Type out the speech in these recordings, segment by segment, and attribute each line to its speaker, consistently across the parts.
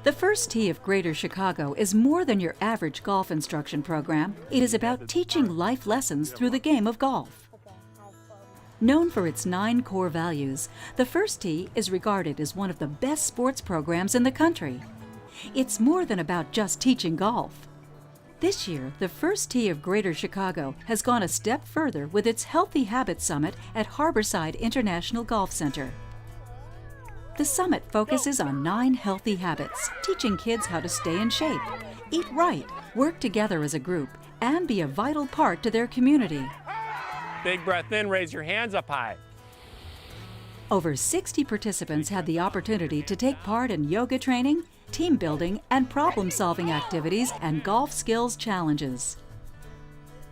Speaker 1: The First Tee of Greater Chicago is more than your average golf instruction program. It is about teaching life lessons through the game of golf. Known for its 9 core values, the First Tee is regarded as one of the best sports programs in the country. It's more than about just teaching golf. This year, the First Tee of Greater Chicago has gone a step further with its Healthy Habits Summit at Harborside International Golf Center. The summit focuses on 9 healthy habits, teaching kids how to stay in shape, eat right, work together as a group, and be a vital part to their community.
Speaker 2: Big breath in, raise your hands up high.
Speaker 1: Over 60 participants had the opportunity to take part in yoga training, team building, and problem-solving activities and golf skills challenges.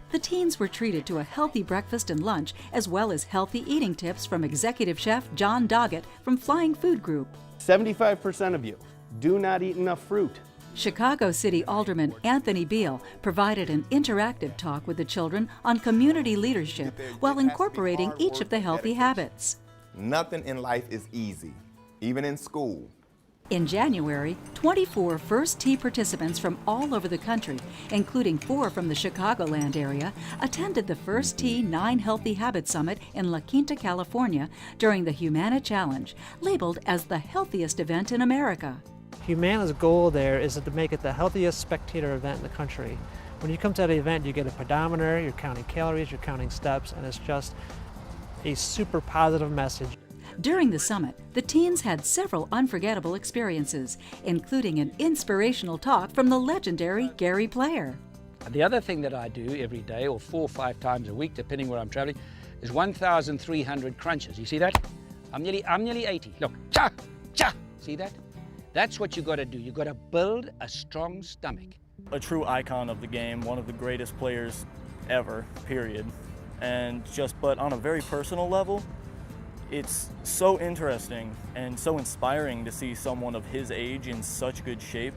Speaker 1: The teens were treated to a healthy breakfast and lunch, as well as healthy eating tips from executive chef John Doggett from Flying Food Group.
Speaker 3: 75% of you do not eat enough fruit.
Speaker 1: Chicago City Alderman Anthony Beal provided an interactive talk with the children on community leadership while incorporating each of the healthy habits.
Speaker 4: Nothing in life is easy, even in school.
Speaker 1: In January, 24 First Tee participants from all over the country, including 4 from the Chicagoland area, attended the First Tee 9 Healthy Habits Summit in La Quinta, California during the Humana Challenge, labeled as the healthiest event in America.
Speaker 5: Humana's goal there is to make it the healthiest spectator event in the country. When you come to that event, you get a pedometer, you're counting calories, you're counting steps, and it's just a super positive message.
Speaker 1: During the summit, the teens had several unforgettable experiences, including an inspirational talk from the legendary Gary Player.
Speaker 6: The other thing that I do every day, or 4 or 5 times a week, depending where I'm traveling, is 1,300 crunches. You see that? I'm nearly 80. Look, cha, cha. See that? That's what you got to do. You got to build a strong stomach.
Speaker 7: A true icon of the game, one of the greatest players ever, period. But on a very personal level, it's so interesting and so inspiring to see someone of his age in such good shape.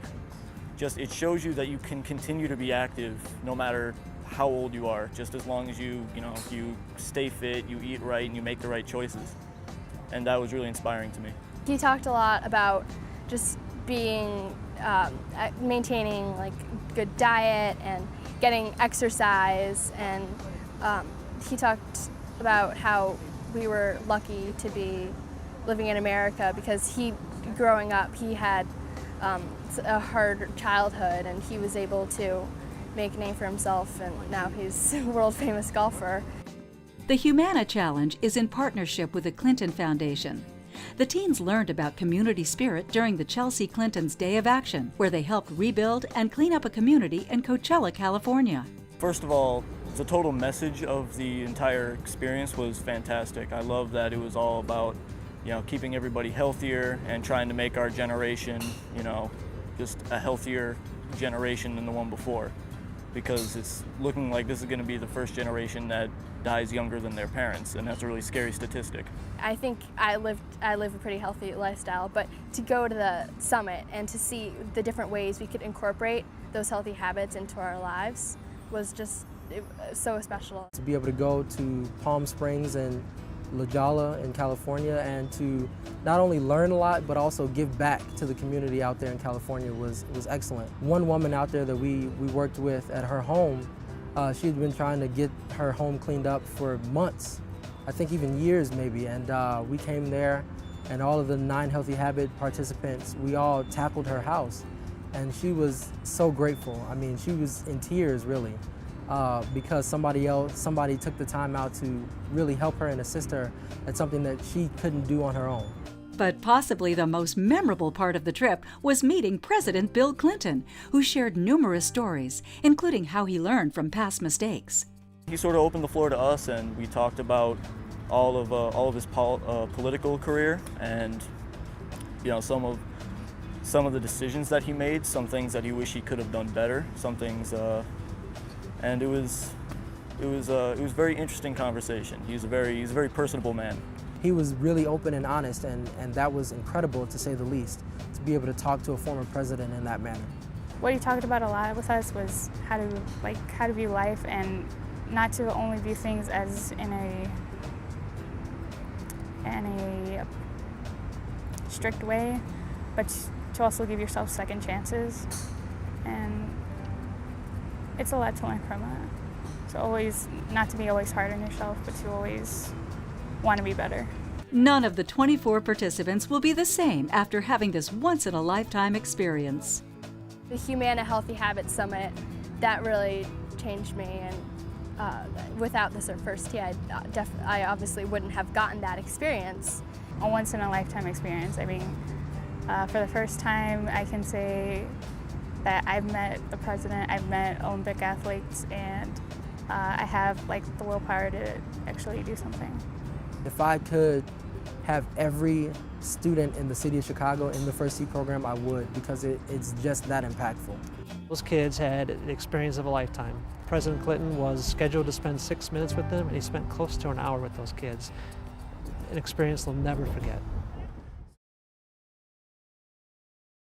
Speaker 7: It shows you that you can continue to be active no matter how old you are, just as long as you stay fit, you eat right, and you make the right choices. And that was really inspiring to me.
Speaker 8: He talked a lot about just being, maintaining like good diet and getting exercise, and he talked about how we were lucky to be living in America because growing up, he had a hard childhood and he was able to make a name for himself, and now he's a world famous golfer.
Speaker 1: The Humana Challenge is in partnership with the Clinton Foundation. The teens learned about community spirit during the Chelsea Clinton's Day of Action, where they helped rebuild and clean up a community in Coachella, California.
Speaker 7: First of all, the total message of the entire experience was fantastic. I love that it was all about, keeping everybody healthier and trying to make our generation, just a healthier generation than the one before, because it's looking like this is going to be the first generation that dies younger than their parents, and that's a really scary statistic.
Speaker 8: I think I live a pretty healthy lifestyle, but to go to the summit and to see the different ways we could incorporate those healthy habits into our lives was just so special.
Speaker 9: To be able to go to Palm Springs and La Jolla in California and to not only learn a lot but also give back to the community out there in California was excellent. One woman out there that we worked with at her home, she had been trying to get her home cleaned up for months, I think even years maybe, and we came there and all of the 9 Healthy Habit participants, we all tackled her house, and she was so grateful. I mean, she was in tears really. Because somebody took the time out to really help her and assist her at something that she couldn't do on her own.
Speaker 1: But possibly the most memorable part of the trip was meeting President Bill Clinton, who shared numerous stories, including how he learned from past mistakes.
Speaker 7: He sort of opened the floor to us, and we talked about all of his political career, and some of the decisions that he made, some things that he wished he could have done better, some things. And it was a very interesting conversation. He's a very personable man.
Speaker 9: He was really open and honest, and that was incredible to say the least, to be able to talk to a former president in that manner.
Speaker 10: What he talked about a lot with us was how to view life, and not to only view things as in a strict way, but to also give yourself second chances, and it's a lot to learn from it. So always, not to be always hard on yourself, but to always want to be better.
Speaker 1: None of the 24 participants will be the same after having this once-in-a-lifetime experience.
Speaker 8: The Humana Healthy Habits Summit, that really changed me, and without the Surf First Tee, I obviously wouldn't have gotten that experience.
Speaker 10: A once-in-a-lifetime experience. I mean, for the first time, I can say that I've met the president, I've met Olympic athletes, and I have like the willpower to actually do something.
Speaker 9: If I could have every student in the city of Chicago in the First Tee program, I would, because it's just that impactful.
Speaker 5: Those kids had the experience of a lifetime. President Clinton was scheduled to spend 6 minutes with them, and he spent close to an hour with those kids. An experience they'll never forget.